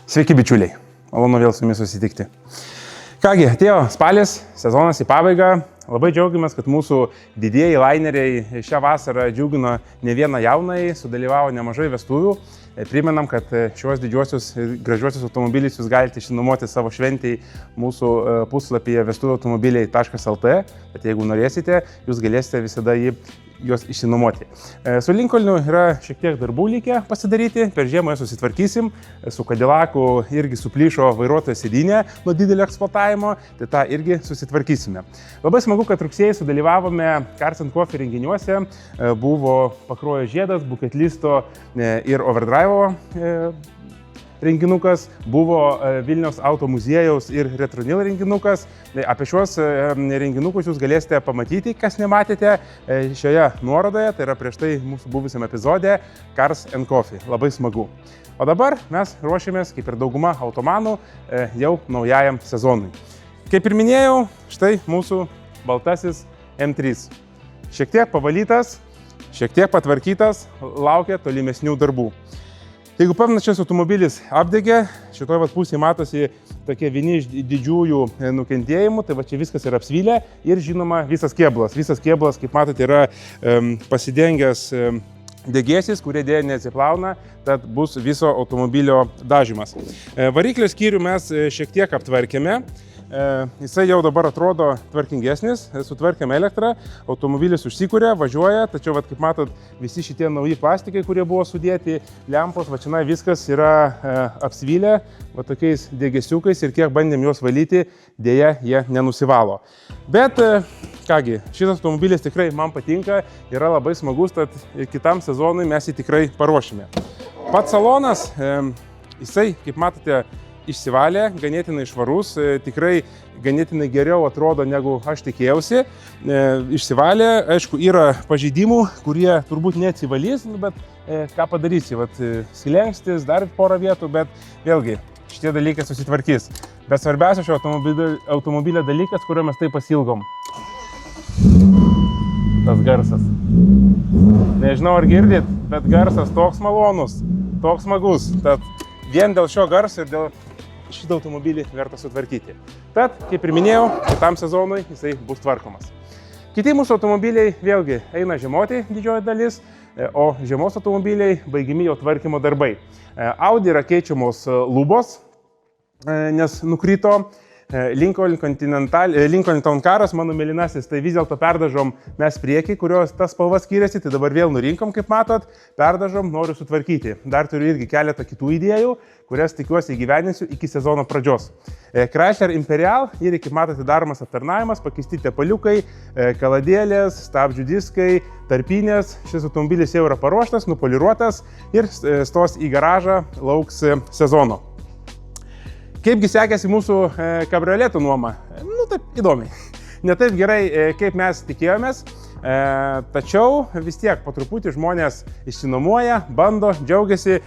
Sveiki bičiuliai, malonu vėl su jumis susitikti. Kągi, atėjo spalis, sezonas į pabaigą. Labai džiaugiamės, kad mūsų didieji laineriai šią vasarą džiugino ne vieną jaunąjį, sudalyvavo nemažai vestuvių. Primenam, kad šios didžiuosius ir gražiuosius automobilius jūs galite išsinuomoti savo šventėj mūsų puslapyje vestuviautomobiliai.lt, bet jeigu norėsite, jūs galėsite visada juos išsinuomoti. Su Lincolnu yra šiek tiek darbų likę pasidaryti, per žiemą susitvarkysim, su Cadillacu irgi suplyšo vairuotojo sėdynė nuo didelio eksploatavimo, tai tą irgi susitvarkysime. Labai smagu, kad rugsėjai sudalyvavome Cars & Coffee renginiuose, buvo Pakruojo žiedas, Bucket Listo ir Overdrive'o renginukas, buvo Vilniaus auto muziejaus ir Retronil renginukas. Apie šios renginukus jūs galėsite pamatyti, kas nematėte šioje nuorodoje, tai yra prieš tai mūsų buvusiam epizode Cars & Coffee. Labai smagu. O dabar mes ruošiamės, kaip ir dauguma automanų, jau naujajam sezonui. Kaip ir minėjau, štai mūsų baltasis M3. Šiek tiek pavalytas, šiek tiek patvarkytas, laukia tolimesnių darbų. Jeigu pamenat, šis automobilis apdegė, šitoje pusėje matosi tokie vieni iš didžiųjų nukentėjimų, tai va čia viskas yra apsvylę ir žinoma visas kėbulas. Visas kėbulas, kaip matote, yra pasidengęs degėsis, kurie dėja neatsiplauna, tad bus viso automobilio dažymas. Variklio skyrių mes šiek tiek aptvarkėme. Jisai jau dabar atrodo tvarkingesnis, sutvarkėme elektrą, automobilis užsikūrė, važiuoja, tačiau, kaip matot, visi šitie nauji plastikai, kurie buvo sudėti, lempos, va čia viskas yra apsvylę, va tokiais degėsiukais ir kiek bandėm juos valyti, dėja jie nenusivalo. Bet, kągi, šitas automobilis tikrai man patinka, yra labai smagus, tad kitam sezonui mes jį tikrai paruošime. Pats salonas, jisai, kaip matote, išsivalė, ganėtinai švarus, tikrai ganėtinai geriau atrodo, negu aš tikėjausi. Išsivalė, aišku, yra pažeidimų, kurie turbūt neatsivalys, bet ką padarysi, slengstis, dar porą vietų, bet vėlgi šitie dalykai susitvarkys. Bet svarbiausia šio automobilio dalykas, kurio mes taip pasilgom. Tas garsas. Nežinau, ar girdit, bet garsas toks malonus, toks smagus. Tad vien dėl šio garso ir dėl šitą automobilį verta sutvarkyti. Tad, kaip ir minėjau, kitam sezonui jisai bus tvarkomas. Kiti mūsų automobiliai vėlgi eina žiemoti didžioji dalis, o žiemos automobiliai baigimi jau tvarkymo darbai. Audi yra keičiamos lubos, nes nukrito. Lincoln Town Caras, mano mėlynasis, tai vis dėlto perdažom mes priekį, kurios tas spalva skiriasi, tai dabar vėl nurinkom, kaip matot, perdažom, noriu sutvarkyti. Dar turiu irgi keletą kitų idėjų, kurias tikiuosi įgyvendinsiu iki sezono pradžios. Chrysler Imperial ir, kaip matote, daromas aptarnavimas, pakeisti tepaliukai, kaladėlės, stabdžių diskai, tarpinės. Šis automobilis jau yra paruoštas, nupoliruotas ir stos į garažą, lauks sezono. Kaipgi sekėsi mūsų kabrioletų nuoma? Taip įdomiai. Ne taip gerai, kaip mes tikėjomės, tačiau vis tiek po truputį žmonės išsinuomoja, bando, džiaugiasi.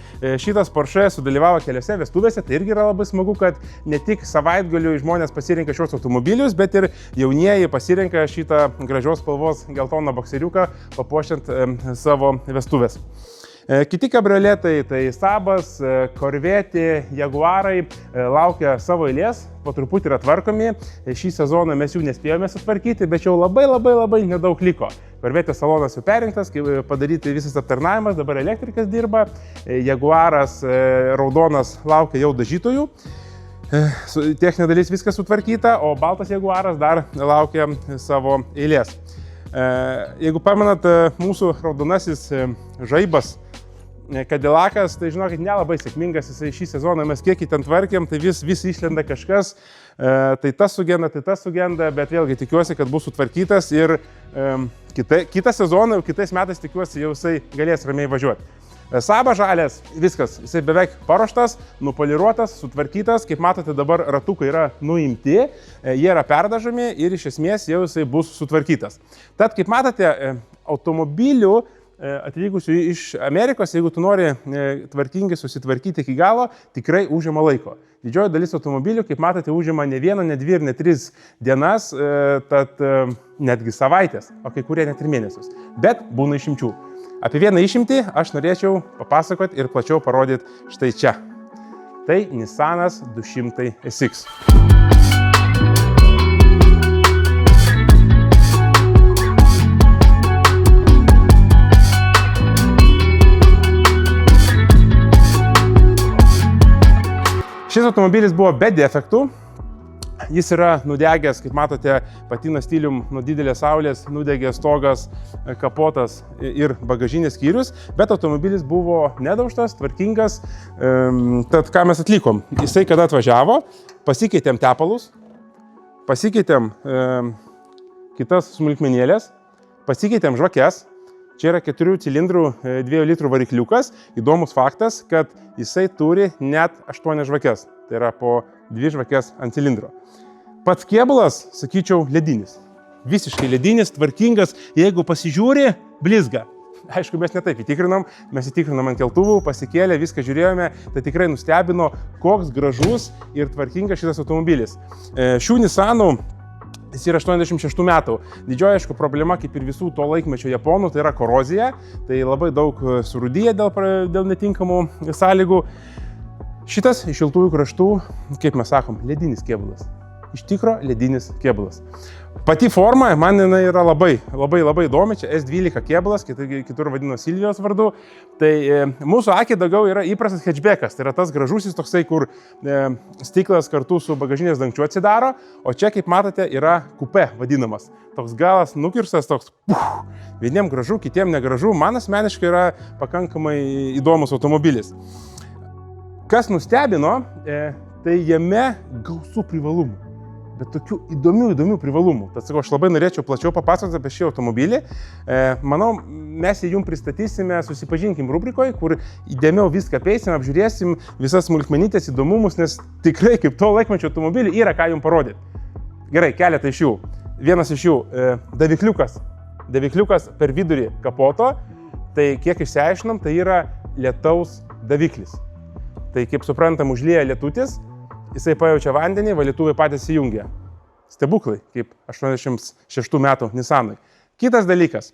Šitas Porsche sudalyvavo keliose vestuvėse, tai irgi yra labai smagu, kad ne tik savaitgaliu žmonės pasirenka šios automobilius, bet ir jaunieji pasirenka šitą gražios spalvos geltoną bokseriuką, papuošiant savo vestuvės. Kiti kabrioletai, tai Sabas, Corvette, Jaguarai laukia savo eilės, po truputį yra tvarkomi. Šį sezoną mes jų nespėjome sutvarkyti, bet jau labai nedaug liko. Corvette salonas jau perinktas, padaryti visas aptarnavimas, dabar elektrikas dirba, Jaguaras raudonas laukia jau dažytojų. Techninė dalis viskas sutvarkyta, o baltas Jaguaras dar laukia savo eilės. Jeigu pamenat, mūsų raudonasis žaibas Cadillacas, tai žinokit, nelabai sėkmingas, jisai šį sezoną mes kiek ten tvarkėm, tai vis išlenda kažkas, tai tas sugenda, bet vėlgi tikiuosi, kad bus sutvarkytas ir kitą sezoną, kitais metais tikiuosi jau jisai galės ramiai važiuoti. Saba žalias, viskas, jisai beveik paruoštas, nupoliruotas, sutvarkytas, kaip matote dabar ratukai yra nuimti, jie yra perdažami ir iš esmės jau jisai bus sutvarkytas. Tad, kaip matote, automobilių atvykusių iš Amerikos, jeigu tu nori tvarkingai susitvarkyti iki galo, tikrai užima laiko. Didžioji dalis automobilių, kaip matote, užima ne vieną, ne dvi ir ne tris dienas, tad netgi savaitės, o kai kurie net ir mėnesius. Bet būna išimčių. Apie vieną išimtį aš norėčiau papasakoti ir plačiau parodyti štai čia. Tai Nissanas 200 SX. Šis automobilis buvo be defektų. Jis yra nudegęs, kaip matote, patina stilium nuo didelės saulės, nudegė stogas, kapotas ir bagažinės skyrius, bet automobilis buvo nedaužtas, tvarkingas. Tad ką mes atlikom? Jisai kada atvažiavo, pasikeitėm tepalus, pasikeitėm kitas smulkmenėlės, pasikeitėm žvakes. Čia yra 4 cilindrų 2 litrų varikliukas. Įdomus faktas, kad jisai turi net 8 žvakes. Tai yra po 2 žvakes ant cilindro. Pats kėbulas, sakyčiau, ledinis. Visiškai ledinis, tvarkingas. Jeigu pasižiūri, blizga. Aišku, mes ne taip įtikrinom. Mes įtikrinom ant keltuvų, pasikėlė, viską žiūrėjome. Tai tikrai nustebino, koks gražus ir tvarkingas šitas automobilis. Šių Nissanų jis yra 86 metų. Didžioji, aišku, problema, kaip ir visų to laikmečio japonų, tai yra korozija. Tai labai daug surūdyja dėl netinkamų sąlygų. Šitas iš šiltųjų kraštų, kaip mes sakom, ledinis kėbulas. Iš tikro ledinis kėbulas. Pati forma, man jinai yra labai įdomi. Čia S12 kėbulas, kitur vadino Silvijos vardu. Tai mūsų akiai daugiau yra įprastas hatchbackas. Tai yra tas gražusis toksai, kur stiklas kartu su bagažinės dangčiu atsidaro. O čia, kaip matote, yra kupė vadinamas. Toks galas nukirstas, toks vieniem gražu, kitiem negražu. Man asmeniškai yra pakankamai įdomus automobilis. Kas nustebino, tai jame gausų privalumų. Bet tokių įdomių privalumų. Tad sakau, aš labai norėčiau plačiau papasakoti apie šį automobilį. Manau, mes jį jums pristatysime Susipažinkim rubrikoje, kur įdėmiau viską apeisim, apžiūrėsim visas smulkmenytės įdomumus, nes tikrai kaip to laikmečio automobilį yra ką jums parodyti. Gerai, keletą iš jų. Vienas iš jų davikliukas. Davikliukas per vidurį kapoto. Tai kiek išsiaiškinom, tai yra lietaus daviklis. Tai kaip suprantam, užlieja lietutis. Jisai pajaučia vandenį, valytuvai patys įjungia. Stebuklai, kaip 86 metų Nissanui. Kitas dalykas.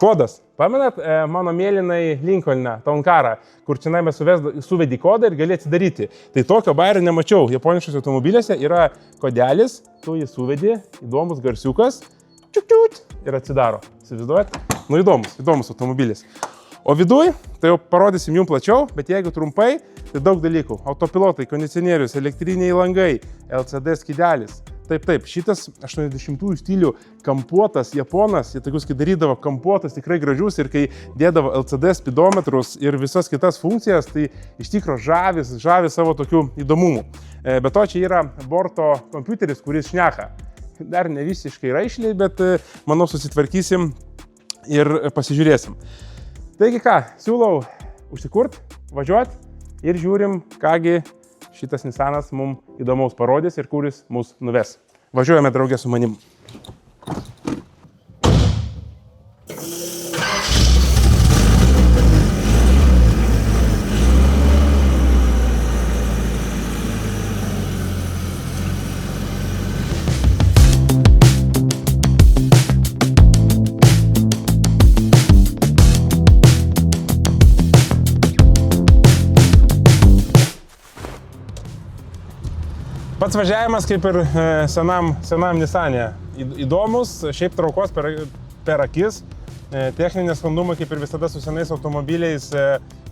Kodas. Pamenat mano mėlynai Lincolną, Tonkarą, kur čia mes suvedi kodą ir gali atsidaryti. Tai tokio bairio nemačiau. Japoniškos automobiliuose yra kodelis, tu jį suvedi, įdomus garsiukas, čiuk ir atsidaro. Įsivaizduojat? Nu įdomus automobilis. O viduj, tai jau parodysim jums plačiau, bet jeigu trumpai, tai daug dalykų. Autopilotai, kondicionierius, elektriniai langai, LCD skydelis. Taip, šitas 80-ųjų stilių kampuotas japonas, jie tokius, kai darydavo kampuotas tikrai gražius ir kai dėdavo LCD spidometrus ir visas kitas funkcijas, tai iš tikro žavi savo tokių įdomumų. Be to čia yra borto kompiuteris, kuris šneka. Dar ne visiškai raišliai, bet manau susitvarkysim ir pasižiūrėsim. Taigi ką, siūlau užsikurt, važiuot ir žiūrim, kągi šitas Nissanas mums įdomaus parodys ir kuris mus nuves. Važiuojame draugė su manim. Pats važiavimas kaip ir senam Nissane. Įdomus, šiaip traukos per akis. Techninė sklandumai kaip ir visada su senais automobiliais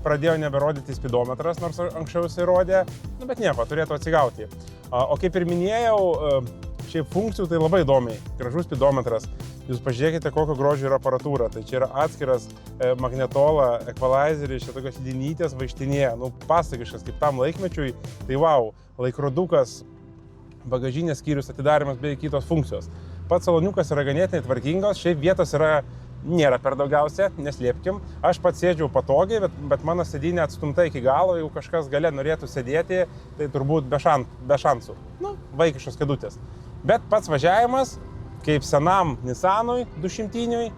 pradėjo neberodyti spidometras, nors anksčiau jisai rodė, bet nieko, turėtų atsigauti. O kaip ir minėjau, šiaip funkcijų tai labai įdomiai. Gražus spidometras. Jūs pažiūrėkite, kokio grožio yra aparatūra. Tai čia yra atskiras magnetola, equalizeriai, čia tokios linytės vaikštinėje. Pasakiškas kaip tam laikmečiui. Tai wow, laikrodukas, bagažinės skyrius, atidarimas bei kitos funkcijos. Pats saloniukas yra ganėtinai tvarkingas, šiaip vietos nėra per daugiausia, neslėpkim. Aš pats sėdžiau patogiai, bet mano sėdynė atstumta iki galo, jeigu kažkas gale norėtų sėdėti, tai turbūt be šansų. Vaikiškos kėdutės. Bet pats važiavimas, kaip senam Nissanui 200-iniui,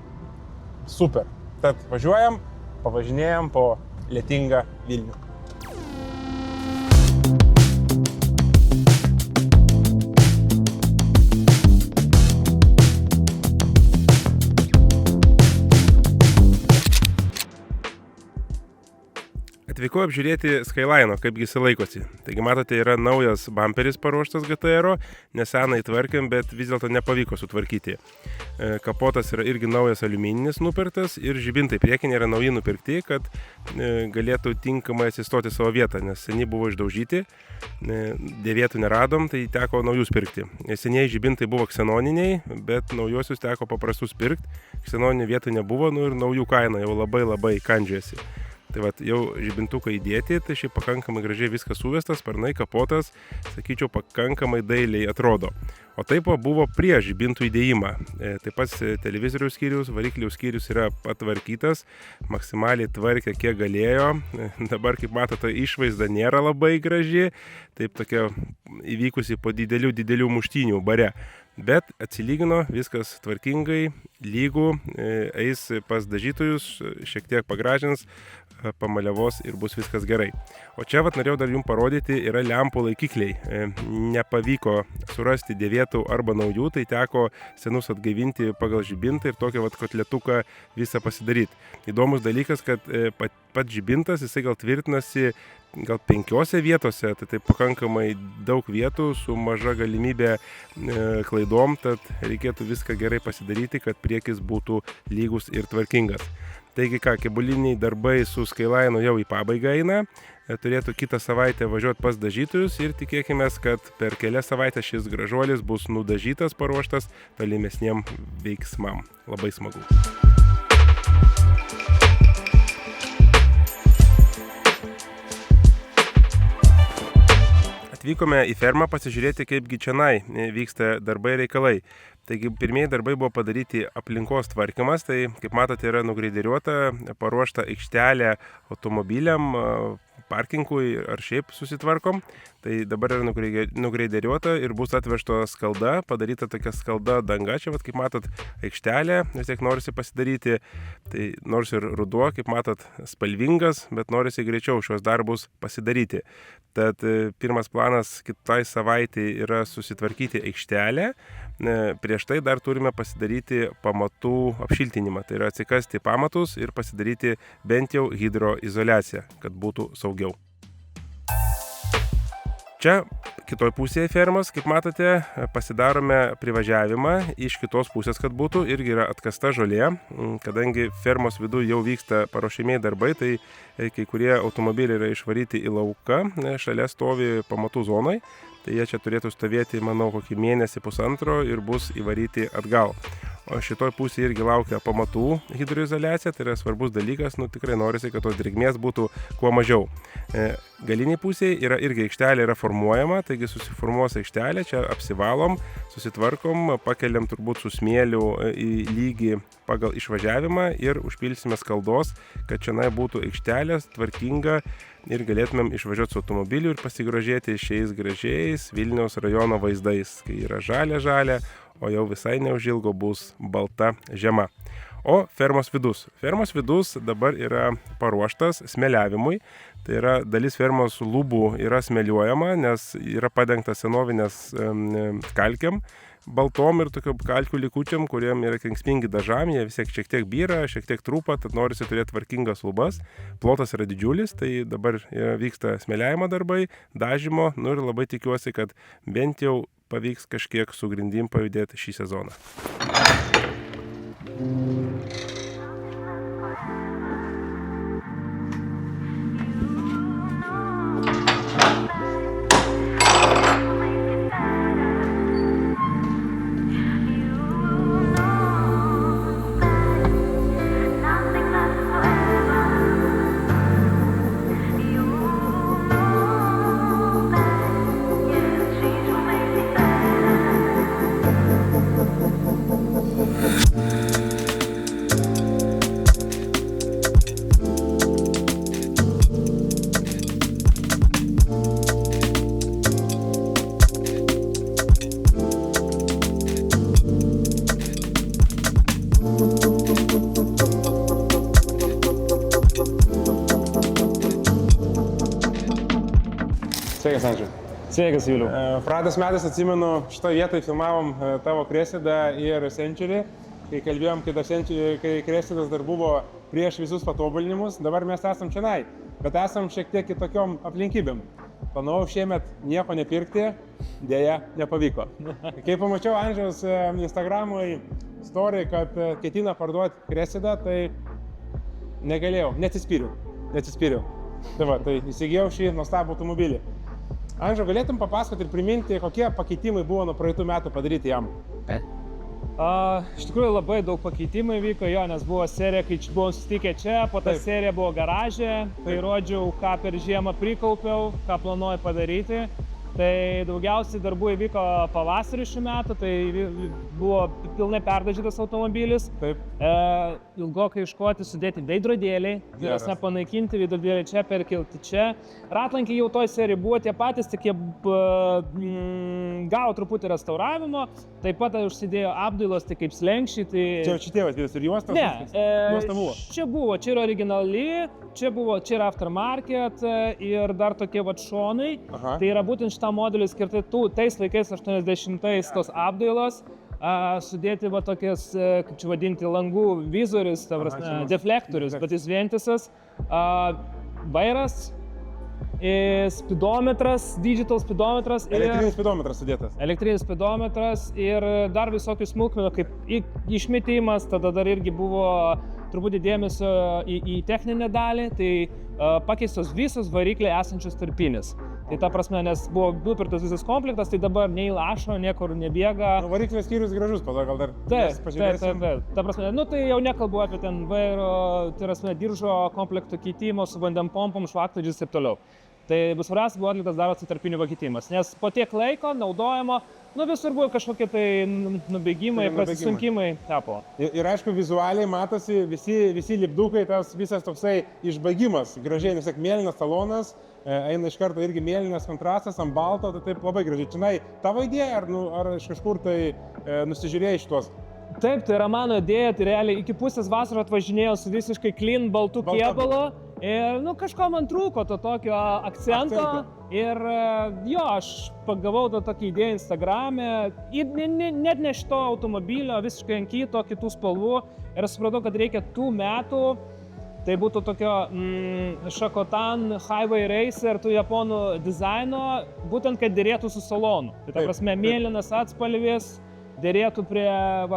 super. Tad važiuojam, pavažinėjam po lietingą Vilnių. Atvykau Atvykau apžiūrėti Skyline'o, kaipgi jis laikosi. Taigi matote, yra naujas bamperis paruoštas GTR, nesenai tvarkėm, bet vis dėlto nepavyko sutvarkyti. Kapotas yra irgi naujas aliumininis nupirktas ir žibintai priekiniai yra nauji nupirkti, kad galėtų tinkamai atsistoti savo vietą, nes seni buvo išdaužyti, dėvėtų neradom, tai teko naujus pirkti. Senieji žibintai buvo ksenoniniai, bet naujosius teko paprastus pirkti, ksenoninių vietų nebuvo, ir naujų kaina jau labai kandžiasi. Tai vat, jau žibintukai įdėti, tai šiaip pakankamai gražiai viskas suvestas, sparnai, kapotas, sakyčiau, pakankamai dailiai atrodo. O taip buvo prieš žibintų įdėjimą. Taip pat televizoriaus skyrius, variklių skyrius yra patvarkytas, maksimaliai tvarkė kiek galėjo. Dabar, kaip matote, išvaizda nėra labai graži, taip tokia įvykusi po didelių muštynių bare. Bet atsilygino, viskas tvarkingai, lygų, eis pas dažytojus, šiek tiek pagražins, pamaliavos ir bus viskas gerai. O čia norėjau dar jums parodyti, yra lempų laikikliai. Nepavyko surasti dėvėtų arba naujų, tai teko senus atgaivinti pagal žibintą ir tokią kotletuką visą pasidaryti. Įdomus dalykas, kad pats žibintas, jisai gal tvirtinasi gal 5 vietose, tai pakankamai daug vietų su maža galimybė klaidom, tad reikėtų viską gerai pasidaryti, kad priekis būtų lygus ir tvarkingas. Taigi kebuliniai darbai su Skyline'u jau į pabaigą eina, turėtų kitą savaitę važiuoti pas dažytojus ir tikėkime, kad per kelias savaitės šis gražuolis bus nudažytas, paruoštas tolimesniem veiksmam. Labai smagu. Atvykome į fermą pasižiūrėti, kaipgi čionai vyksta darbai ir reikalai. Taigi pirmieji darbai buvo padaryti aplinkos tvarkymas, tai kaip matote yra nugreideriuota, paruošta aikštelė automobiliam, parkingui ar šiaip susitvarkom. Tai dabar yra nugreideriuota ir bus atvežta skalda, padaryta tokia skalda danga, čia kaip matot aikštelė, vis tiek norisi pasidaryti, tai nors ir ruduo, kaip matot, spalvingas, bet norisi greičiau šios darbus pasidaryti. Tad pirmas planas kitai savaitei yra susitvarkyti aikštelę, prieš tai dar turime pasidaryti pamatų apšiltinimą, tai yra atsikasti pamatus ir pasidaryti bent jau hidroizoliaciją, kad būtų saugiau. Čia kitoj pusėje fermos, kaip matote, pasidarome privažiavimą iš kitos pusės, kad būtų, irgi yra atkasta žolė, kadangi fermos viduje jau vyksta paruošiamieji darbai, tai kai kurie automobiliai yra išvaryti į lauką, šalia stovi pamatų zonai, tai jie čia turėtų stovėti, manau, kokį mėnesį pusantro ir bus įvaryti atgal. O šitoj pusėje irgi laukia pamatų hidroizoliacija, tai yra svarbus dalykas, tikrai norisi, kad tos drėgmės būtų kuo mažiau. Galiniai pusėje yra irgi aikštelė yra formuojama, taigi susiformuos aikštelė, čia apsivalom, susitvarkom, pakeliam turbūt su smėliu į lygį pagal išvažiavimą ir užpilsime skaldos, kad čia būtų aikštelės tvarkinga ir galėtumėm išvažiuoti su automobiliu ir pasigrožėti šiais gražiais Vilniaus rajono vaizdais, kai yra žalia, o jau visai neužilgo bus balta žema. O fermos vidus. Fermos vidus dabar yra paruoštas smėliavimui. Tai yra dalis fermos lubų yra smėliuojama, nes yra padengta senovinės kalkiam, baltom ir tokio kalkių likučiam, kuriem yra kenksmingi dažam, jie vis šiek tiek byra, šiek tiek trūpa, tad norisi turėti tvarkingas lubas. Plotas yra didžiulis, tai dabar vyksta smėliavimo darbai, dažymo, ir labai tikiuosi, kad bent jau pavyks kažkiek su grindim pajudėti šį sezoną. Sveikas, Andžiu. Sveikas, Juliau. Praeitais metais, atsimenu, šitoje vietoje filmavom tavo Cressidą ir Century, kai kalbėjom, kai Cressidas dar buvo prieš visus patobulinimus, dabar mes esam čionai. bet esam šiek tiek kitokiom aplinkybėm. Planavau šiemet nieko nepirkti, dėja nepavyko. Kai pamačiau Andžiaus Instagramui story, kad ketina parduoti Cressida, tai negalėjau, neatsispyriau. Tai va, tai įsigijau šį nuostabų automobilį. Andžio, galėtum papasakoti ir priminti, kokie pakeitimai buvo nuo praeitų metų padaryti jam? Iš tikrųjų labai daug pakeitimų įvyko, jo, nes buvo serija, kai buvom susitikę čia, po ta serija buvo garaže, tai rodžiau, ką per žiemą prikaupiau, ką planuoju padaryti. Tai daugiausiai darbų įvyko pavasarį šių metų, tai buvo pilnai perdažytas automobilis. Taip. Ilgokai iškoti, sudėti veidrodėliai, panaikinti veidrodėliai čia, perkelti čia. Ratlankiai jau toj serijai buvo tie patys, tik jie gavo truputį restauravimo, taip pat užsidėjo apdailos, tai kaip slenkščiai. Tai... Čia tėvas ir juostas? Ne, čia yra originali, čia yra aftermarket ir dar tokie vat šonai. Aha. Tai yra būtent šitam modeliui skirti tais laikais 80-ais tos apdailos, sudėti va tokias, kaip čia vadinti, langų vizorius, deflektorius, bet jis vientisas, vairas, spidometras, digital spidometras. Elektrinis spidometras sudėtas. Elektrinis spidometras ir dar visokių smulkmenų, kaip išmetimas, tada dar irgi buvo truputį dėmesio į techninę dalį, tai pakeistos visos varikliai esančios tarpinės. Tai ta prasme, nes buvo nupirktas visas komplektas, tai dabar nei lašo, niekur nebėga. Variklio skyrius gražus, po to gal dar pažiūrėsim. Taip. Ta prasme, tai jau nekalbu apie ten vairo, tai prasme, diržo komplekto keitimo su vandempompom, švaktodžiais ir taip toliau. Tai svarbiausia buvo atliktas dar tarpinių pakeitimas, nes po tiek laiko naudojimo, visur buvo kažkokie tai nubėgimai, prasisunkimai tapo. Ir aišku, vizualiai matosi visi lipdukai, tas visas toksai išbaigimas, gražiai, nesek, mėlynas salonas, eina iš karto irgi mėlynas kontrastas ant balto, tai taip labai gražiai. Čia tavo idėja, ar iš kažkur tai nusižiūrėjai šitos? Taip, tai yra mano idėja, tai realiai iki pusės vasaros atvažinėjau su visiškai clean baltų kėbalo. Ir kažko man trūko to tokio akcento. Ir jo, aš pagavau tą tokį idėją Instagram'e, net ne šito automobilio, visiškai ant kito, kitų spalvų. Ir supratau, kad reikia tų metų, tai būtų tokio Shakotan Highway Racer, tų japonų dizaino, būtent kad dėrėtų su salonu. Tai ta prasme, mėlynas atspalvis. Dėrėtų prie,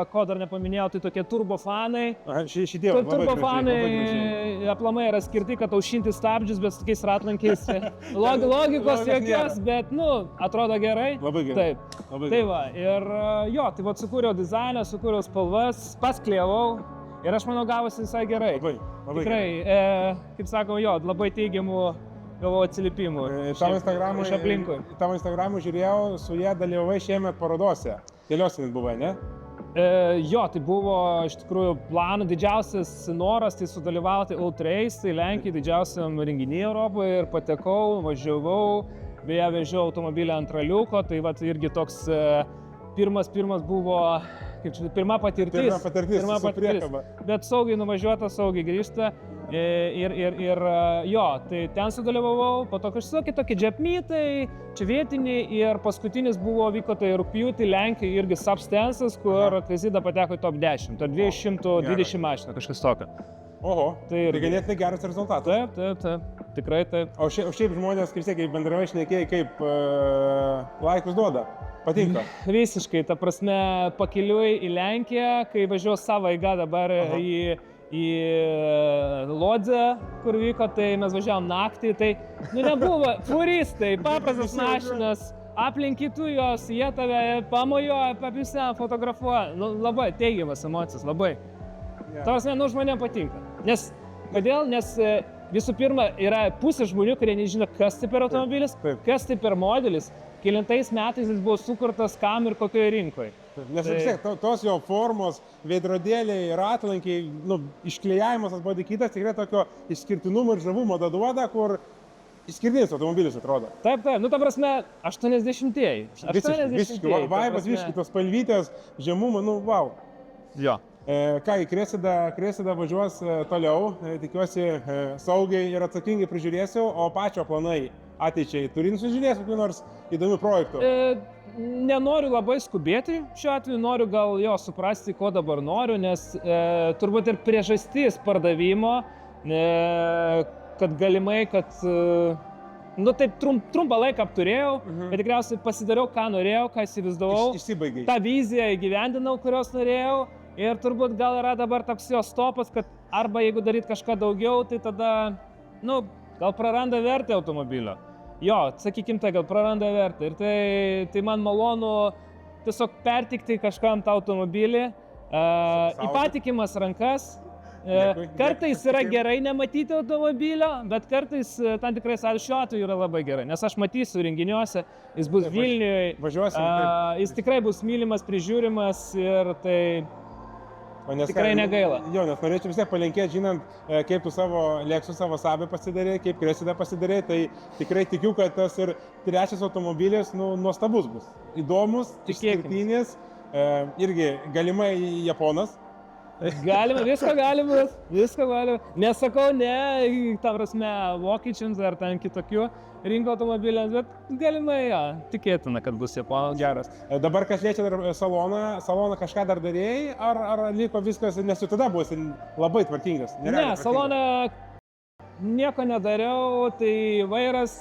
ko dar nepaminėjau, tai tokie turbofanai. Šitie turbofanai aplamai yra skirti, kad aušinti stabdžius, bet su tokiais ratlankiais. Logikos jokios, bet, atrodo gerai. Labai gerai. Taip. Tai va, ir jo, tai va, sukūriau dizainą, sukūriau spalvas, paskliavau ir aš manau gavosi visai gerai. Labai tikrai, kaip sakau, jo, labai teigiamų atsiliepimų iš aplinkui. Tavo Instagram'u žiūrėjau, su jie dalyvavai šiemet parodose. Keliose net buvai, ne? Jo, tai buvo iš tikrųjų planų didžiausias noras, tai sudalyvauti Ultrace, tai Lenkijai didžiausiam renginyje Europoje ir patekau, važiavau, beje vežiau automobilį ant raliuko, tai vat irgi toks pirmas buvo, kaip čia, pirma patirtis, su priekaba. Bet saugiai nuvažiuota, saugiai grįžta. Ir jo, tai ten sudalyvavau, po to kažkokie tokie džepmytai, čia vietiniai ir paskutinis vyko tai rugpjūtį Lenkijoje irgi Substances, kur Cressida pateko į top 10, to 220 mašiną, kažkas tokio. Oho, tai ganėtinai geras rezultatas. Taip, tikrai taip. O šiaip žmonės, kaip sėkiai, bendravai šnekėjai, kaip laikus duoda? Patinka? Visiškai, ta prasme, pakeliui į Lenkiją, kai važiuoju savo eiga dabar į Lodzę, kur vyko, tai mes važiavom naktį, tai nebuvo furistai, paprastas mašinas, aplink kitų jos, jie tave pamojoja, papise, fotografuoja, labai teigiamas emocijos, labai. Tavas žmonėm patinka. Kodėl? Nes visų pirma yra pusė žmonių, kurie nežino, kas tai per automobilis, kas tai per modelis, kelintais metais jis buvo sukurtas kam ir kokioje rinkoje. Nes vis tiek, tos jo formos, veidrodėliai, ratlankiai, išklijavimas, tas bodykitas tikrai tokio išskirtinumo ir žavumo duoda, kur išskirtinis automobilis atrodo. Taip, ta prasme, 80-ieji. Visiškai, vaibas visiškai, tos spalvytės, žemumą, wow. Jo. Ką, Cressida važiuos toliau, tikiuosi saugiai ir atsakingai prižiūrėsiu, o pačio planai ateičiai turi nusižiūrėti kokių nors įdomių projektų? Nenoriu labai skubėti, šiuo atveju noriu gal suprasti, ko dabar noriu, nes turbūt ir priežastis pardavimo, kad galimai, kad, nu taip trumpą laiką apturėjau, bet tikriausiai pasidariau, ką norėjau, ką įsivaizdavau. Išsibaigai. tą viziją įgyvendinau, kurios norėjau. Ir turbūt gal yra dabar toks jo stopas, kad arba jeigu daryt kažką daugiau, tai tada, nu, gal praranda vertę automobilio. Jo, sakykim tai, gal praranda vertę. Ir tai man malonu tiesiog pertikti kažkam tą automobilį, į patikimas rankas. Kartais yra gerai nematyti automobilio, bet kartais tam tikrais šiuo atveju yra labai gerai, nes aš matysiu renginiuose, jis bus Vilniuje, jis tikrai bus mylimas, prižiūrimas ir tai tikrai negaila. Jo, nes norėčiau vis tiek palinkėti, žinant, kaip tu savo Lexus, savo Sabę pasidarė, kaip Cressida pasidarė, tai tikrai tikiu, kad tas ir trečias automobilis, nu, nuostabus bus. Įdomus, išskirtinis, irgi galimai japonas. Galima, viską galima. Nesakau ne, tam prasme, vokiečiams ar ten kitokių rinko automobiliams, bet galimai, ja, tikėtina, kad bus japonas geras. Dabar kas liečia dar saloną kažką dar darėjai, ar liko viskas, nes jau tada bus labai tvarkingas? Ne, saloną nieko nedariau, tai vairas,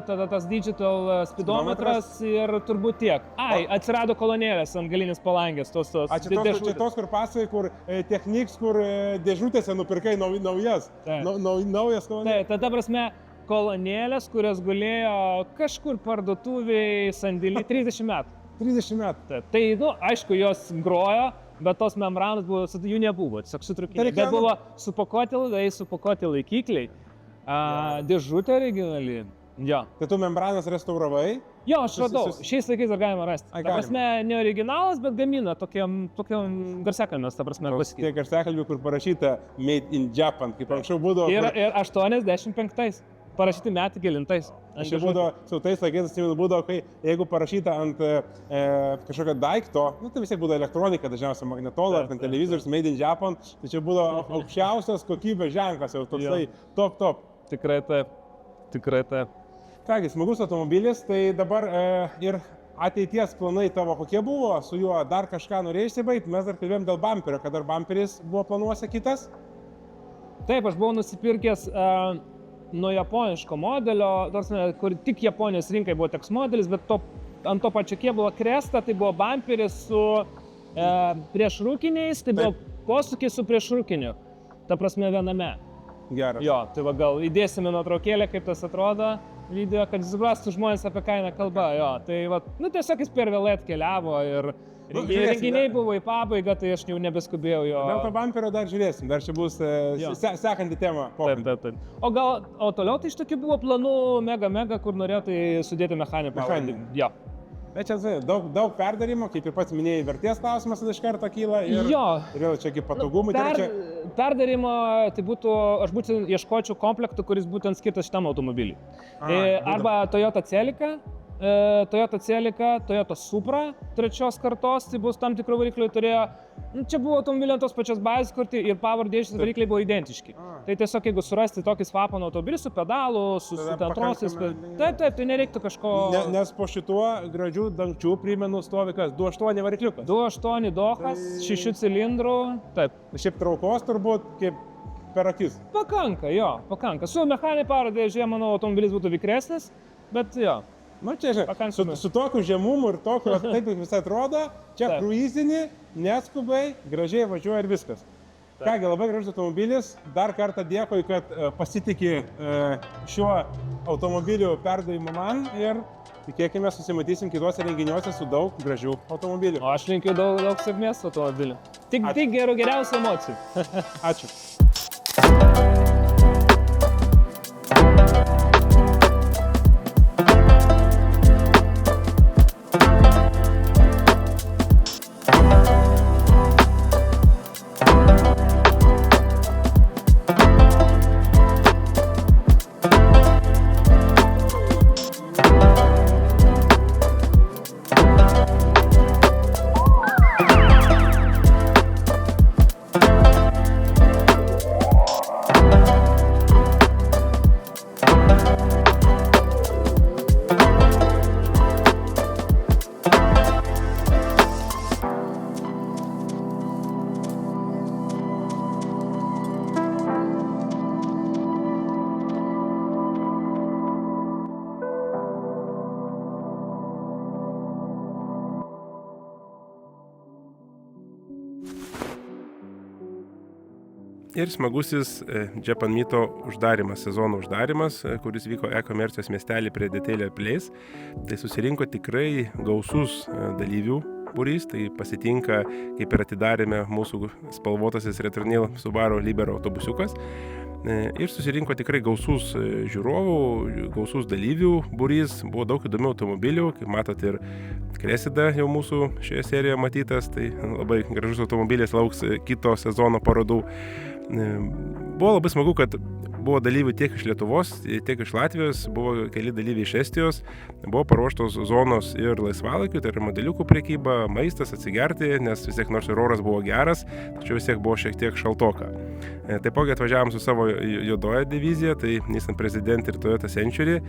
tada tas digital speedometras ir turbūt tiek. Atsirado kolonėlės ant galinės palangės, tos čia tos, kur pasai, kur Technics, kur dėžutėse nupirkai naujas kolonėlės. Tai prasme, kolonėlės, kurios gulėjo kažkur parduotuviai sandėly 30 metų. 30 metų. Tai, nu, aišku, jos grojo, bet tos membranos buvo, jų nebuvo, tiesiog sutrūkinė. Bet buvo supakuoti laidai, supakuoti laikikliai, dėžutė originali. Jo. Tai tu membranas restauravai? Jo, aš radau. Šiais laikais dar galima rasti. Ta prasme, ne originalas, bet gamina tokiam garsiakalbės, ta prasme, pasakyti. Tie garsiakalbiai, kur parašyta Made in Japan, kaip anksčiau būdavo. Ir 85. Parašyti metai gelintais. Aš jau būdavo, su tais laikais atsimenu, būdavo, kai jeigu parašyta ant kažkokio daikto, nu tai vis tiek būdavo elektronika, dažniausiai magnetola, ar ten televizorius Made in Japan, tai čia būdavo aukščiausios kokybės ženklas, jau toksai top. Tikrai taip. Kągi, smagus automobilis, tai dabar ir ateities planai tavo kokie buvo, su juo dar kažką norėjai įsibaigti, mes dar kalbėjom dėl bamperio, kad dar bamperis buvo planuose kitas? Taip, aš buvau nusipirkęs nuo japoniško modelio, kur tik Japonijos rinkai buvo toks modelis, bet ant to pačio kėbulo Cresta, tai buvo bamperis su priešrūkiniais, tai buvo posūkis su priešrūkiniu, ta prasme viename. Geras. Jo, tai va gal įdėsime nuotraukėlę, kaip tas atrodo video, kad suprastų žmonės apie ką eina kalba. Jo, tai va, nu tiesiog jis per vėlai atkeliavo ir renginiai buvo į pabaigą, tai aš jau nebeskubėjau jo. Dėl to bamperio dar žiūrėsim, dar čia bus sekanti tema. Taip. O toliau tai iš tokių buvo planų mega, kur norėjau tai sudėti mechaninį. Jo. Bet čia daug perdarimo, kaip ir pats minėjai, vertės klausimas iš karto kyla ir vėl čia kaip patogumai. Perdarimo, tai būtų, aš būtent ieškočiau komplektų, kuris būtent skirtas šitam automobiliui. Arba Toyota Celica, Toyota Supra trečios kartos, tai bus tam tikrų variklių turėjo. Čia buvo automobilio tos pačios bazės, kur ir power dėžės varikliai buvo identiški. Tai tiesiog jeigu surasti tokį svapą automobilį su pedalu, su tentrosis, taip, tai nereiktų kažko... Nes po šituo gražių dangčių primenu stovi kas? 2.8 varikliukas. 2.8 dohas, 6 cilindrų, taip. Šiaip traukos turbūt kaip per akis. Pakanka. Su mechaninė power dėžė, manau, automobilis būtų vikresnis, bet jo. Nu čia, su tokiu žemumu ir tokiu, taip visai atrodo, čia kruizinį, neskubai, gražiai važiuoja ir viskas. Kągi, labai gražus automobilis, dar kartą dėkui, kad pasitikė šiuo automobiliu perdavimu man ir tikėkime susimatysim kituose renginiuose su daug gražių automobilių. O aš linkiu daug sėkmės automobilių. Tik geriausių emocijų. Ačiū. Ir smagusis Japan Meeto uždarimas, sezono uždarimas, kuris vyko e-komercijos miestelį prie Detailed Place. Tai susirinko tikrai gausus dalyvių būrys, tai pasitinka, kaip ir atidarėme mūsų spalvotasis Returnil Subaru Libero autobusiukas. Ir susirinko tikrai gausus žiūrovų, gausus dalyvių būrys, buvo daug įdomių automobilių, kaip matot ir Cressida jau mūsų šioje serijoje matytas, tai labai gražus automobilis lauks kito sezono parodų. Buvo labai smagu, kad buvo dalyvių tiek iš Lietuvos, tiek iš Latvijos, buvo keli dalyviai iš Estijos, buvo paruoštos zonos ir laisvalaikių, tai yra modeliukų prekyba, maistas, atsigerti, nes vis tiek nors ir oras buvo geras, tačiau vis tiek buvo šiek tiek šaltoka. Taipogi atvažiavom su savo juodoja divizija, tai Nissan President ir Toyota Century,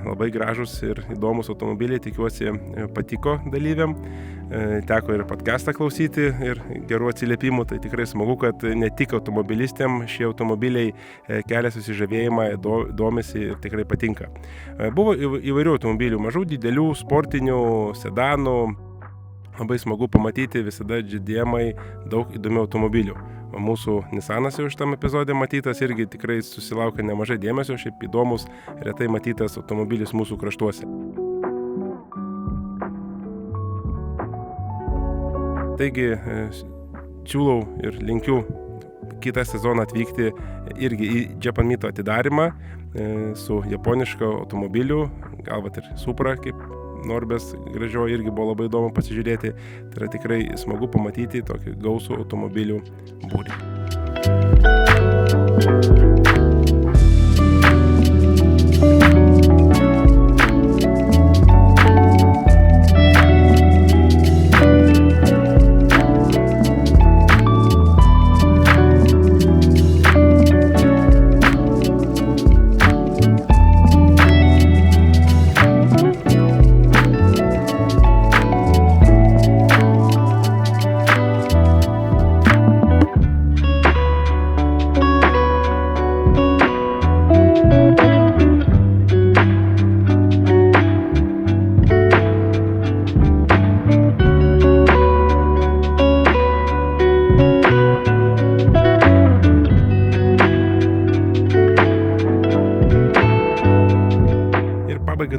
labai gražus ir įdomus automobiliai, tikiuosi patiko dalyviam. Teko ir podcastą klausyti ir gerų atsiliepimų, tai tikrai smagu, kad ne tik automobilistėm šie automobiliai kelia susižavėjimą, domisi ir tikrai patinka. Buvo įvairių automobilių, mažų, didelių, sportinių, sedanų, labai smagu pamatyti visada GDM-ai daug įdomių automobilių. Mūsų Nissanas jau šitam epizode matytas irgi tikrai susilaukia nemažai dėmesio, šiaip įdomus, retai matytas automobilis mūsų kraštuose. Taigi siūlau ir linkiu kitą sezoną atvykti irgi į Japan Meeto atidarymą su japoniško automobiliu, galbūt ir Supra, kaip Norbės gražio irgi buvo labai įdomu pasižiūrėti. Tai yra tikrai smagu pamatyti tokį gausų automobilių būrį.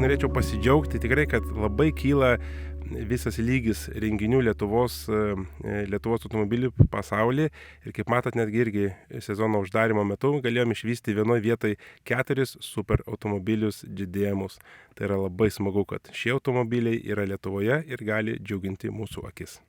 Norėčiau pasidžiaugti tikrai, kad labai kyla visas lygis renginių Lietuvos automobilių pasaulyje ir kaip matot, netgi irgi sezono uždarimo metu galėjom išvysti vienoje vietoje 4 super automobilius GDM-us. Tai yra labai smagu, kad šie automobiliai yra Lietuvoje ir gali džiuginti mūsų akis.